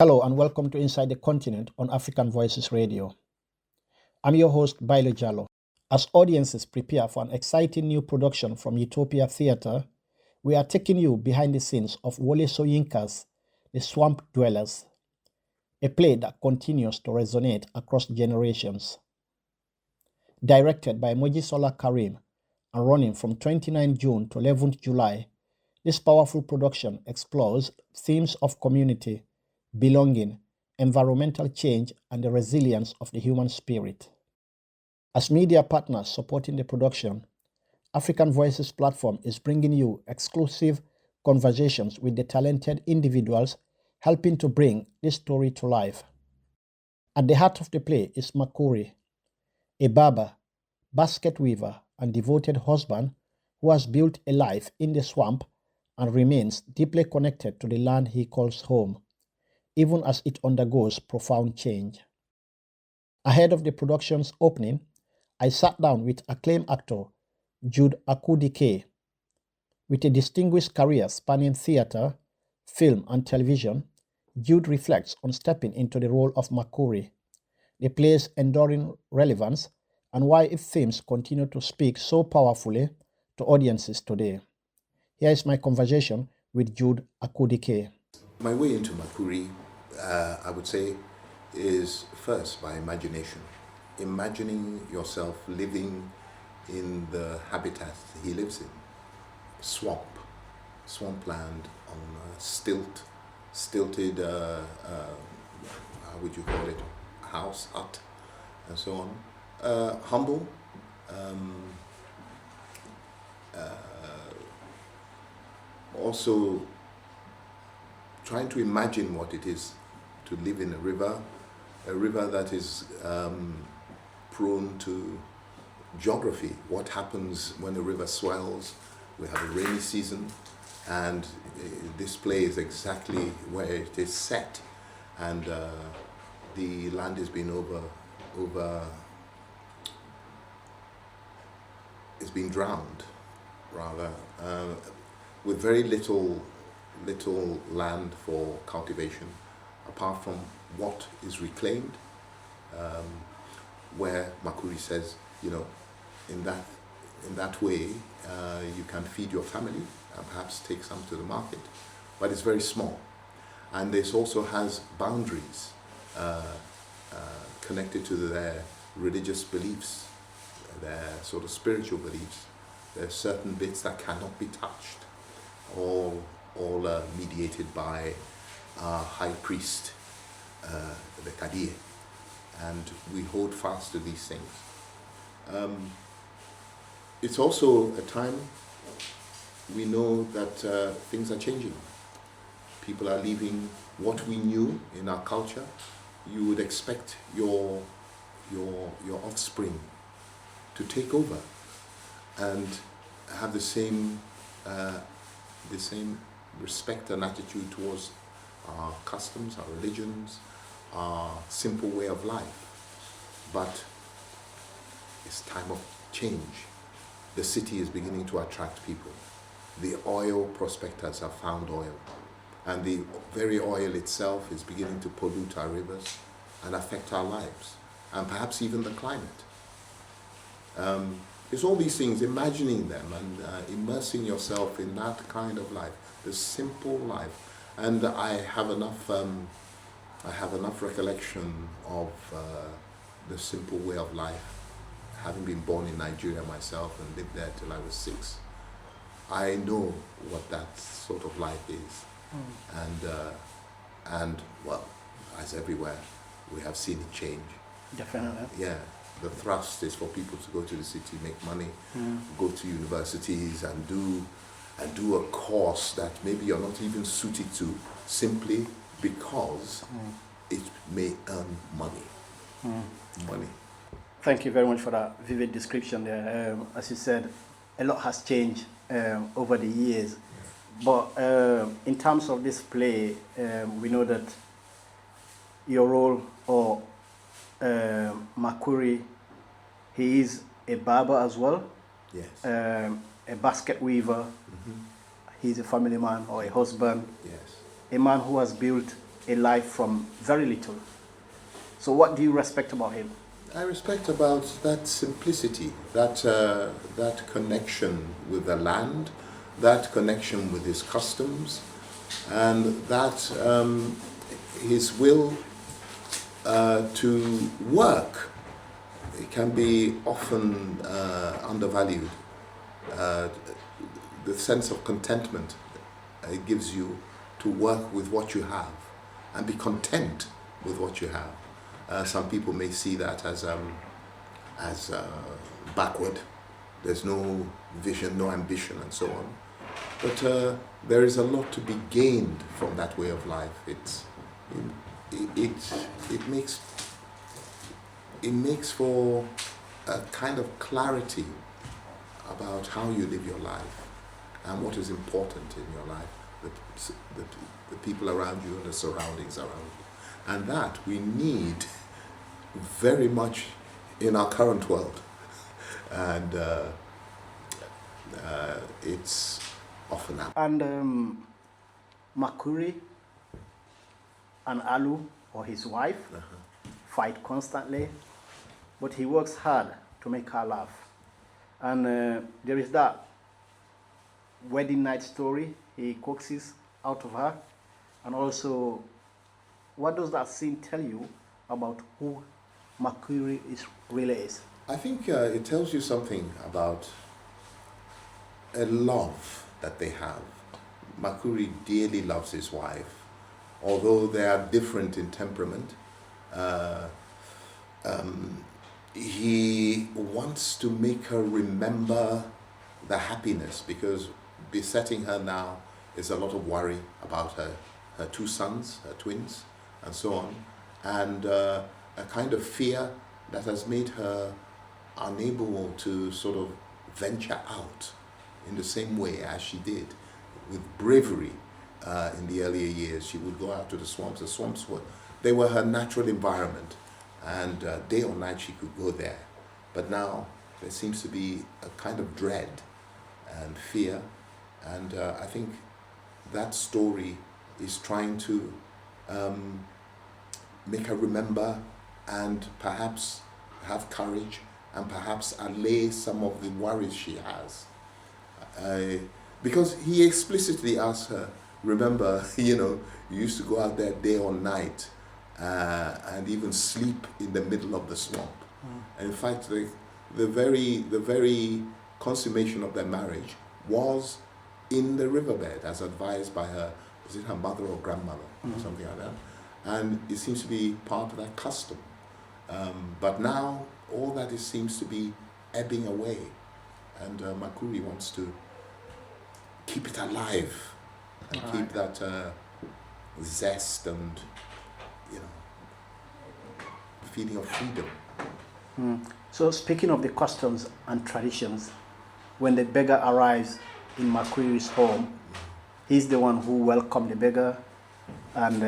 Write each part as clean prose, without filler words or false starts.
Hello and welcome to Inside the Continent on African Voices Radio. I'm your host, Bailo Jallo. As audiences prepare for an exciting new production from UTOPIA Theatre, we are taking you behind the scenes of Wole Soyinka's The Swamp Dwellers, a play that continues to resonate across generations. Directed by Mojisola Kareem and running from 29 June to 11th July, this powerful production explores themes of community, belonging, environmental change, and the resilience of the human spirit. As media partners supporting the production, African Voices platform is bringing you exclusive conversations with the talented individuals helping to bring this story to life. At the heart of the play is Makuri, a barber, basket weaver, and devoted husband who has built a life in the swamp and remains deeply connected to the land he calls home, even as it undergoes profound change. Ahead of the production's opening, I sat down with acclaimed actor Jude Akuwudike. With a distinguished career spanning theatre, film, and television, Jude reflects on stepping into the role of Makuri, the play's enduring relevance, and why its themes continue to speak so powerfully to audiences today. Here is my conversation with Jude Akuwudike. My way into Makuri, I would say, is first by imagination. Imagining yourself living in the habitat he lives in, swampland on stilted, how would you call it, house, hut, and so on. Humble, also trying to imagine what it is to live in a river that is prone to geography. What happens when a river swells? We have a rainy season, and this play is exactly where it is set, and the land is being it's being drowned, rather, with very little land for cultivation, apart from what is reclaimed, where Makuri says, in that way, you can feed your family and perhaps take some to the market, but it's very small. And this also has boundaries connected to their religious beliefs, their sort of spiritual beliefs. There are certain bits that cannot be touched, all mediated by our high priest, the Kadir, and we hold fast to these things. It's also a time we know that things are changing. People are leaving what we knew in our culture. You would expect your offspring to take over and have the same respect and attitude towards our customs, our religions, our simple way of life. But it's time of change. The city is beginning to attract people. The oil prospectors have found oil, and the very oil itself is beginning to pollute our rivers and affect our lives, and perhaps even the climate. It's all these things, imagining them and immersing yourself in that kind of life, the simple life. And I have enough recollection of the simple way of life, having been born in Nigeria myself and lived there till I was 6. I know what that sort of life is. And well, as everywhere, we have seen it change. Definitely. Yeah. The thrust is for people to go to the city, make money, go to universities and do a course that maybe you're not even suited to, simply because it may earn money. Money. Thank you very much for that vivid description there. As you said, a lot has changed over the years. But in terms of this play, we know that your role, or Makuri, he is a barber as well. Yes. A basket weaver. He's a family man or a husband. Yes. A man who has built a life from very little. So what do you respect about him? I respect about that simplicity, that connection with the land, that connection with his customs, and that his will to work. It can be often undervalued. The sense of contentment it gives you to work with what you have and be content with what you have. Some people may see that as backward. There's no vision, no ambition, and so on. But there is a lot to be gained from that way of life. It makes for a kind of clarity about how you live your life and what is important in your life, the people around you and the surroundings around you. And that we need very much in our current world. And it's often happening. And Makuri and Alu, or his wife, fight constantly, but he works hard to make her laugh. And there is that wedding night story he coaxes out of her. And also, what does that scene tell you about who Makuri really is? I think it tells you something about a love that they have. Makuri dearly loves his wife, although they are different in temperament. He wants to make her remember the happiness, because besetting her now is a lot of worry about her two sons, her twins, and so on, and a kind of fear that has made her unable to sort of venture out in the same way as she did with bravery in the earlier years. She would go out to the swamps. The swamps were her natural environment, and day or night she could go there. But now there seems to be a kind of dread and fear, and I think that story is trying to make her remember and perhaps have courage and perhaps allay some of the worries she has. Because he explicitly asked her, remember, you used to go out there day or night and even sleep in the middle of the swamp. And in fact, the very consummation of their marriage was in the riverbed, as advised by her, was it her mother or grandmother, or something like that. And it seems to be part of that custom. But now, all that seems to be ebbing away. And Makuri wants to keep it alive and keep that zest and, feeling of freedom. So speaking of the customs and traditions, when the beggar arrives in Makuri's home, he's the one who welcomed the beggar and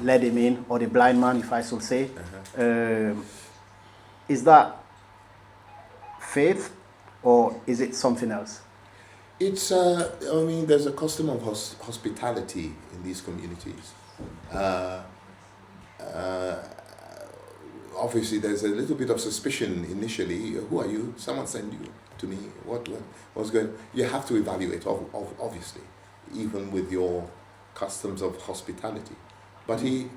led him in, or the blind man, if I should say. Is that faith, or is it something else? It's, there's a custom of hospitality in these communities. Obviously, there's a little bit of suspicion initially. Who are you? Someone sent you to me. What's going on? You have to evaluate, obviously, even with your customs of hospitality. But he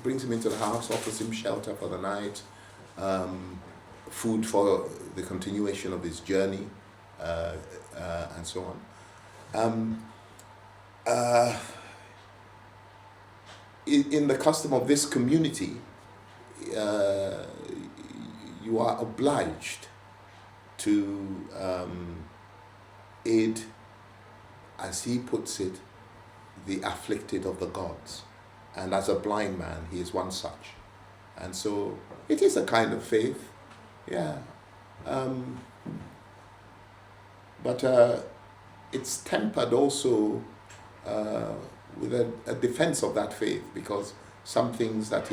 brings him into the house, offers him shelter for the night, food for the continuation of his journey, and so on. In the custom of this community, you are obliged to aid, as he puts it, the afflicted of the gods. And as a blind man, he is one such. And so it is a kind of faith, yeah. But it's tempered also with a defense of that faith, because some things that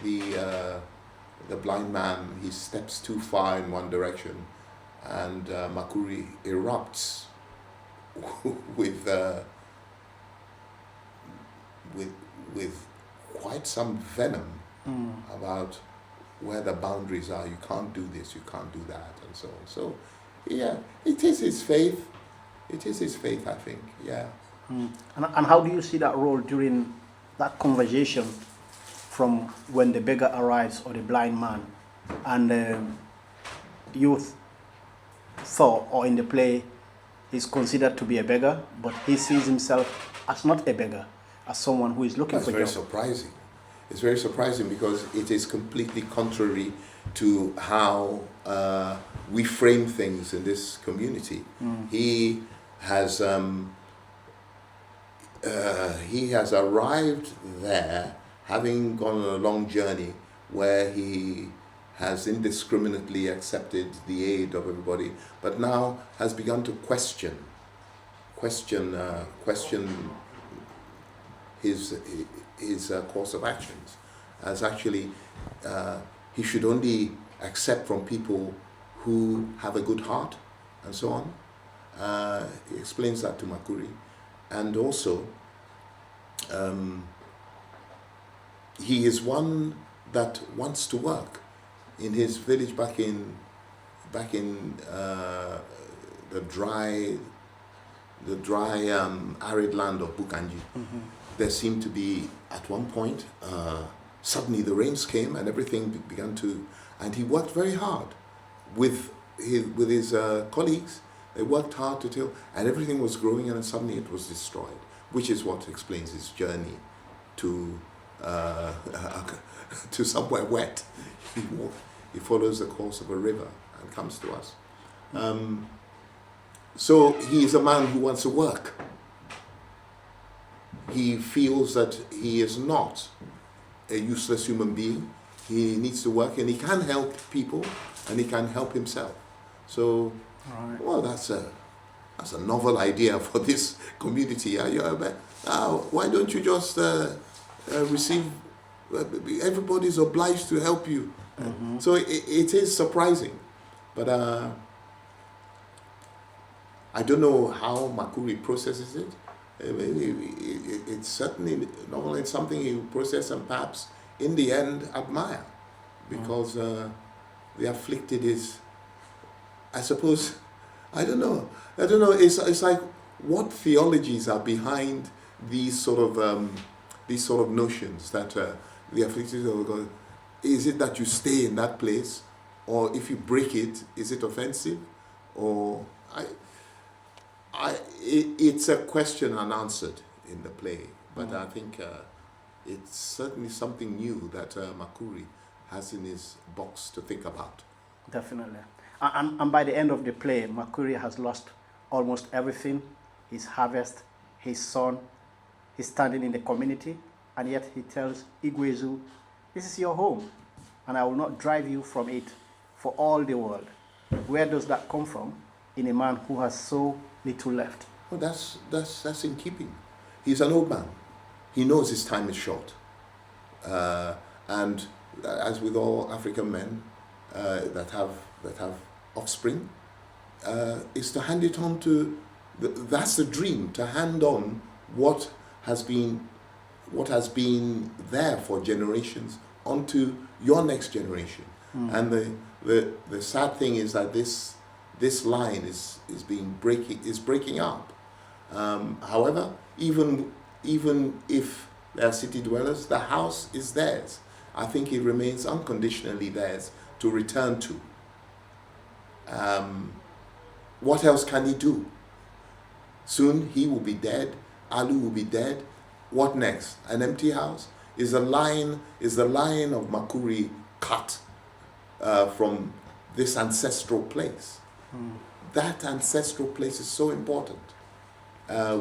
the blind man, he steps too far in one direction, and Makuri erupts with quite some venom about where the boundaries are. You can't do this, you can't do that, and so on. So, yeah, it is his faith. It is his faith, I think, yeah. And how do you see that role during that conversation from when the beggar arrives, or the blind man, and youth thought, or in the play, he's considered to be a beggar, but he sees himself as not a beggar, as someone who is looking That's for very job. surprising. It's very surprising because it is completely contrary to how we frame things in this community. He has arrived there having gone on a long journey where he has indiscriminately accepted the aid of everybody, but now has begun to question his course of actions, as actually he should only accept from people who have a good heart, and so on. He explains that to Makuri, and also he is one that wants to work in his village back in the dry arid land of Bukanji. There seemed to be, at one point, suddenly the rains came and everything began to, and he worked very hard with his colleagues. They worked hard to till, and everything was growing, and then suddenly it was destroyed, which is what explains his journey to to somewhere wet. He follows the course of a river and comes to us. So he is a man who wants to work. He feels that he is not a useless human being. He needs to work, and he can help people, and he can help himself. So, Right. well, that's a novel idea for this community. Why don't you just receive? Everybody's obliged to help you. So it is surprising, but I don't know how Makuri processes it. It's certainly novel. It's something he will process and perhaps in the end admire, because the afflicted is, I suppose, I don't know. It's like, what theologies are behind these sort of notions that the afflicted are going. Is it that you stay in that place, or if you break it, is it offensive, or it's a question unanswered in the play, but I think it's certainly something new that Makuri has in his box to think about. Definitely. And by the end of the play, Makuri has lost almost everything: his harvest, his son, his standing in the community, and yet he tells Igwezu, "This is your home, and I will not drive you from it for all the world." Where does that come from in a man who has so little left? Well, that's in keeping. He's an old man. He knows his time is short, and as with all African men that have offspring, is to hand it on to. That's the dream, to hand on what has been there for generations onto your next generation. And the sad thing is that this line is breaking up. However, even if they are city dwellers, the house is theirs. I think it remains unconditionally theirs to return to. What else can he do? Soon he will be dead. Alu will be dead. What next? An empty house? Is the line of Makuri cut from this ancestral place? That ancestral place is so important,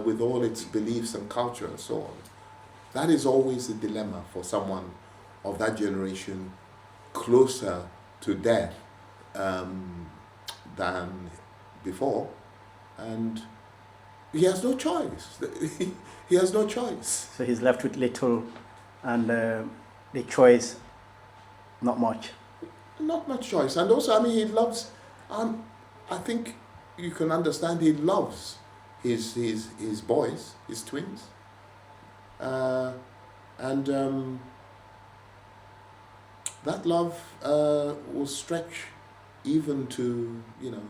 with all its beliefs and culture and so on. That is always the dilemma for someone of that generation, closer to death than before, and he has no choice. He has no choice. So he's left with little, and the choice, not much. Not much choice. And also, I mean, he loves, I think you can understand, he loves his boys, his twins. And that love will stretch even to, you know,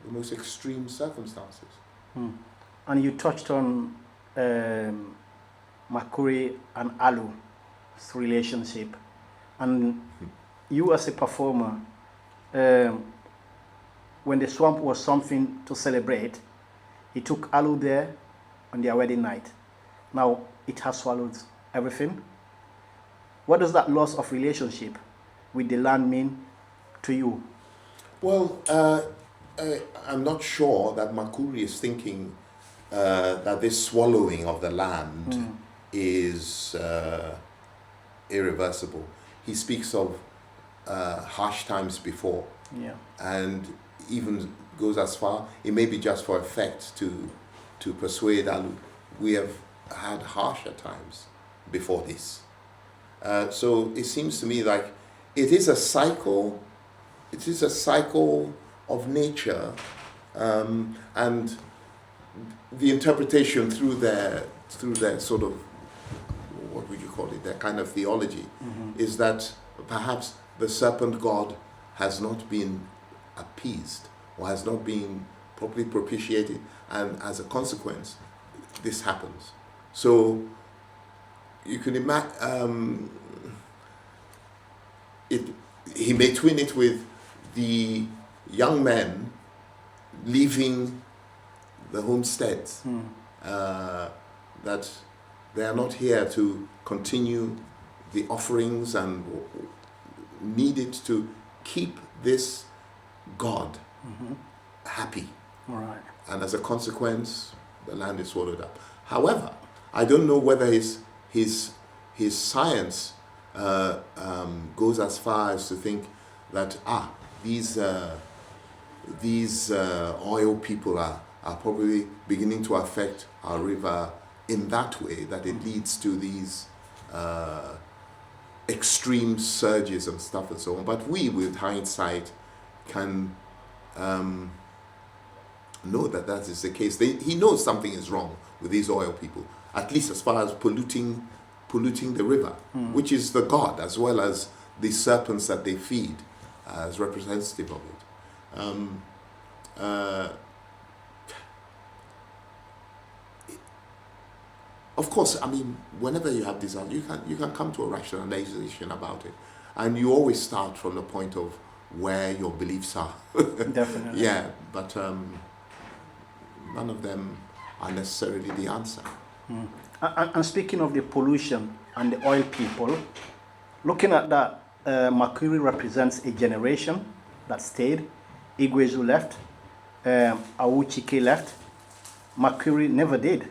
the most extreme circumstances. And you touched on Makuri and Alu's relationship. And you as a performer, when the swamp was something to celebrate, he took Alu there on their wedding night. Now it has swallowed everything. What does that loss of relationship with the land mean to you? Well, I'm not sure that Makuri is thinking that this swallowing of the land is irreversible. He speaks of harsh times before, and even goes as far, it may be just for effect to persuade Alu, we have had harsher times before this. So it seems to me like it is a cycle of nature, and the interpretation through their sort of, what would you call it, their kind of theology, is that perhaps the serpent god has not been appeased or has not been properly propitiated, and as a consequence this happens. So you can imagine he may twin it with the young men leaving the homesteads, that they are not here to continue the offerings and needed to keep this God happy. All right. And as a consequence, the land is swallowed up. However, I don't know whether his science goes as far as to think that these oil people are probably beginning to affect our river in that way, that it leads to these extreme surges and stuff and so on. But we, with hindsight, can know that that is the case. He knows something is wrong with these oil people, at least as far as polluting the river, which is the god, as well as the serpents that they feed, as representative of it. Of course, I mean, whenever you have this, you can come to a rationalization about it, and you always start from the point of where your beliefs are. Definitely. Yeah, but none of them are necessarily the answer. And speaking of the pollution and the oil people, looking at that, Makuri represents a generation that stayed. Igwezu left, Awuchike left. Makuri never did.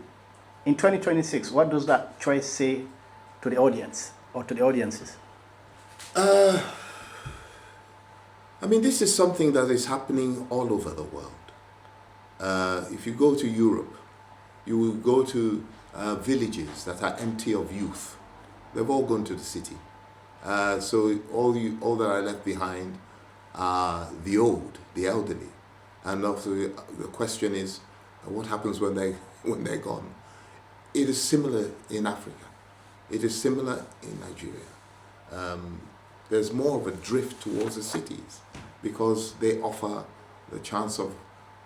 In 2026, what does that choice say to the audience or to the audiences? I mean, this is something that is happening all over the world. If you go to Europe, you will go to villages that are empty of youth. They've all gone to the city. So all that are left behind are the old, the elderly. And also the question is, what happens when they're gone? It is similar in Africa. It is similar in Nigeria. There's more of a drift towards the cities because they offer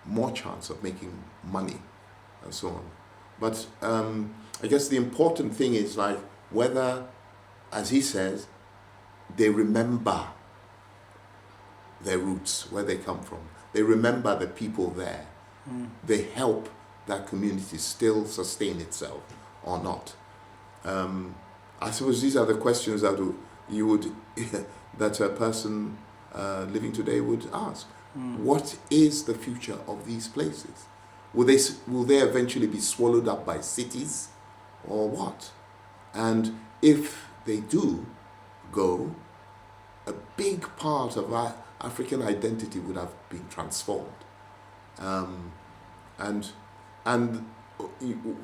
more chance of making money and so on. But I guess the important thing is like whether, as he says, they remember their roots, where they come from. They remember the people there. They help that community still sustain itself or not. I suppose these are the questions that that a person living today would ask. What is the future of these places? Will they eventually be swallowed up by cities or what? And if they do go, a big part of our African identity would have been transformed. And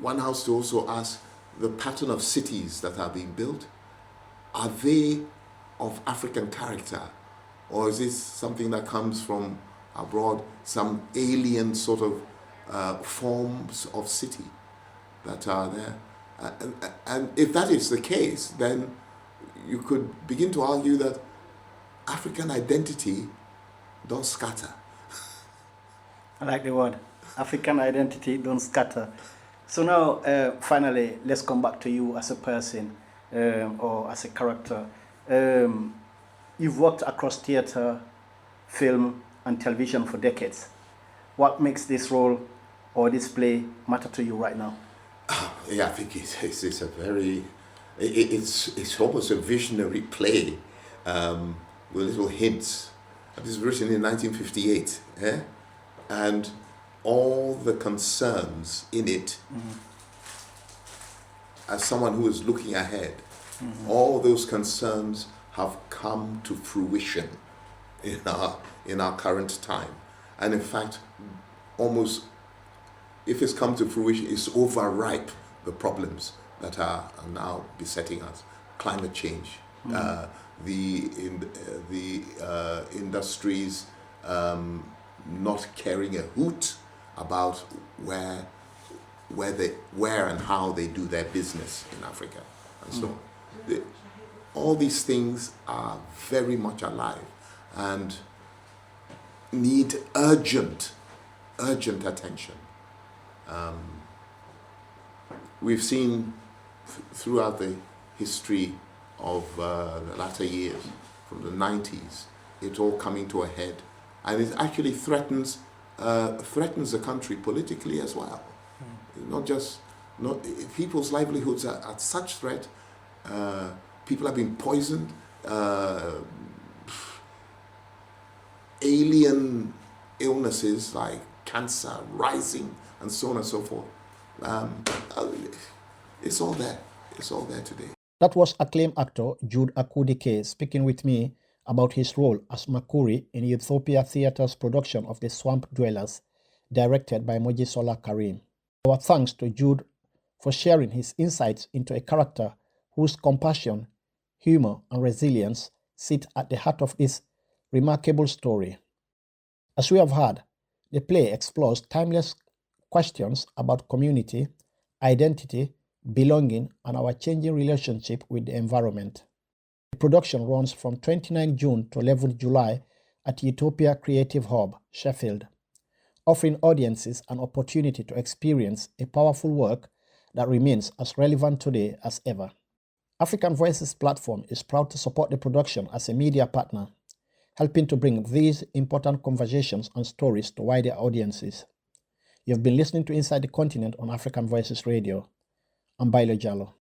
one has to also ask the pattern of cities that are being built. Are they of African character, or is this something that comes from abroad, some alien sort of forms of city that are there? And if that is the case, then you could begin to argue that African identity don't scatter. I like the word. African identity don't scatter. So now, finally, let's come back to you as a person or as a character. You've worked across theatre, film, and television for decades. What makes this role or this play matter to you right now? Yeah, I think it's a very, it's almost a visionary play with little hints. It was written in 1958, and all the concerns in it, as someone who is looking ahead, all those concerns have come to fruition in our current time. And in fact, almost, if it's come to fruition, it's overripe the problems that are now besetting us. Climate change, the industries not caring a hoot about where and how they do their business in Africa, and so all these things are very much alive and need urgent attention. We've seen throughout the history of the latter years, from the 90s, it all coming to a head, and it actually threatens the country politically as well. People's livelihoods are at such threat. People have been poisoned. Alien illnesses like cancer rising, and so on and so forth. It's all there. It's all there today. That was acclaimed actor Jude Akuwudike speaking with me about his role as Makuri in UTOPIA Theatre's production of The Swamp Dwellers, directed by Mojisola Kareem. Our thanks to Jude for sharing his insights into a character whose compassion, humor, and resilience sit at the heart of this remarkable story. As we have heard, the play explores timeless questions about community, identity, belonging, and our changing relationship with the environment. The production runs from 29 June to 11 July at Utopia Creative Hub, Sheffield, offering audiences an opportunity to experience a powerful work that remains as relevant today as ever. African Voices platform is proud to support the production as a media partner, helping to bring these important conversations and stories to wider audiences. You've been listening to Inside the Continent on African Voices Radio. I'm Bailo Jallo.